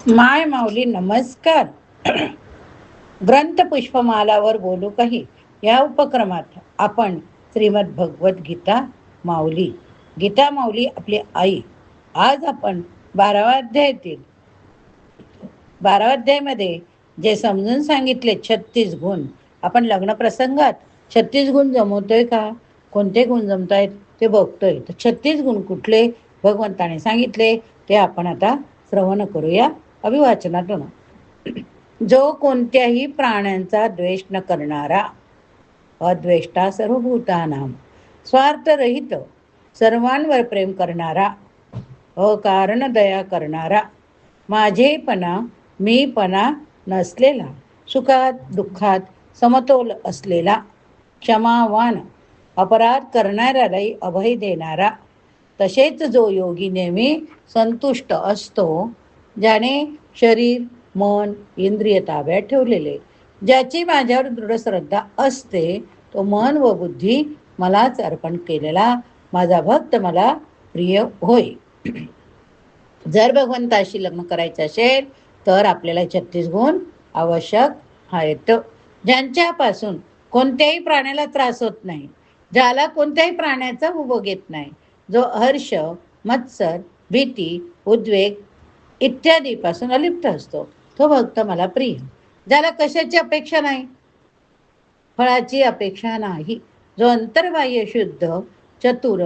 माय माऊली नमस्कार. ग्रंथ पुष्पमालावर बोलू काही या उपक्रमात आपण श्रीमद भगवत गीता माऊली गीता माऊली आपली आई. आज आपण 12व्या अध्यायामध्ये जे समजून सांगितले 36 गुण, आपण लग्न प्रसंगात 36 गुण जमवतोय का, कोणते गुण जमतायत ते बघतोय. तर 36 गुण कुठले भगवंताने सांगितले ते आपण आता श्रवण करूया अभिवाचनातून. जो कोणत्याही प्राण्यांचा द्वेष न करणारा, अद्वेष्टा सर्वभूतानां, स्वार्थरहित, सर्वांवर प्रेम करणारा, अकारण दया करणारा, माझेपणा मीपणा नसलेला, सुखात दुःखात समतोल असलेला, क्षमावान, अपराध करणाऱ्यालाही अभय देणारा, तसेच जो योगी नेहमी संतुष्ट असतो, ज्याने शरीर मन इंद्रिय ताब्यात ठेवलेले, ज्याची माझ्यावर दृढ श्रद्धा असते, तो मन व बुद्धी मलाच अर्पण केलेला माझा भक्त मला प्रिय होय. जर भगवंताशी लग्न करायचं असेल तर आपल्याला 36 गुण आवश्यक आहेत. ज्यांच्यापासून कोणत्याही प्राण्याला त्रास होत नाही, ज्याला कोणत्याही प्राण्याचा उपभोग येत नाही, जो हर्ष मत्सर भीती उद्वेग इत्यादीपासून अलिप्त असतो, तो भक्त मला प्रिय. ज्याला कशाची अपेक्षा नाही, फळाची अपेक्षा नाही, जो अंतर्बाह्य शुद्ध चतुर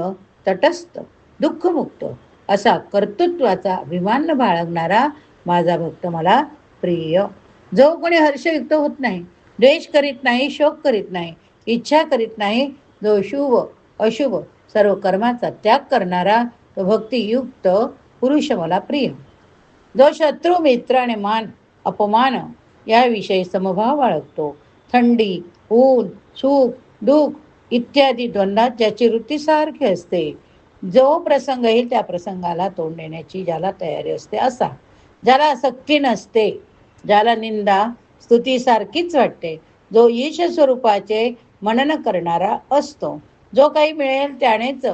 तटस्थ दुःखमुक्त असा कर्तृत्वाचा अभिमान बाळगणारा माझा भक्त मला प्रिय. जो कोणी हर्षयुक्त होत नाही, द्वेष करीत नाही, शोक करीत नाही, इच्छा करीत नाही, जो शुभ अशुभ सर्व कर्माचा त्याग करणारा, तो भक्तियुक्त पुरुष मला प्रिय. जो शत्रू मित्र आणि मान अपमान याविषयी समभाव बाळगतो, थंडी ऊन सुख दुःख इत्यादी द्वंद्वात ज्याची वृत्ती सारखी असते, जो प्रसंग येईल त्या प्रसंगाला तोंड देण्याची ज्याला तयारी असते असा, ज्याला आसक्ती नसते, ज्याला निंदा स्तुती सारखीच वाटते, जो ईश स्वरूपाचे मनन करणारा असतो, जो काही मिळेल त्यानेच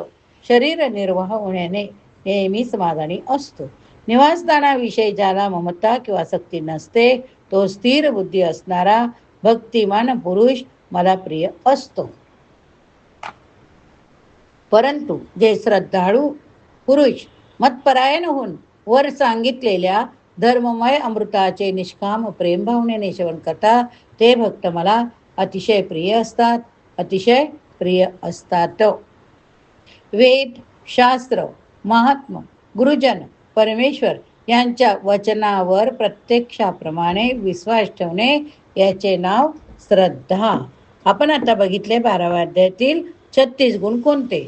शरीर निर्वाह होण्याने नेहमी समाधानी असतो, निवासस्थानाविषयी ज्याला ममता किंवा आसक्ती नसते, तो स्थिर बुद्धी असणारा भक्तिमान पुरुष मला प्रिय असतो. परंतु जे श्रद्धाळू पुरुष मतपरायण होऊन वर सांगितलेल्या धर्ममय अमृताचे निष्काम प्रेम भावनेने सेवन करतात, ते भक्त मला अतिशय प्रिय असतात, अतिशय प्रिय असतात. वेद शास्त्र महात्मा गुरुजन परमेश्वर यांच्या वचनावर प्रत्यक्षाप्रमाणे विश्वास ठेवणे याचे नाव श्रद्धा. आपण आता बघितले 12व्या अध्यायातील 36 गुण कोणते.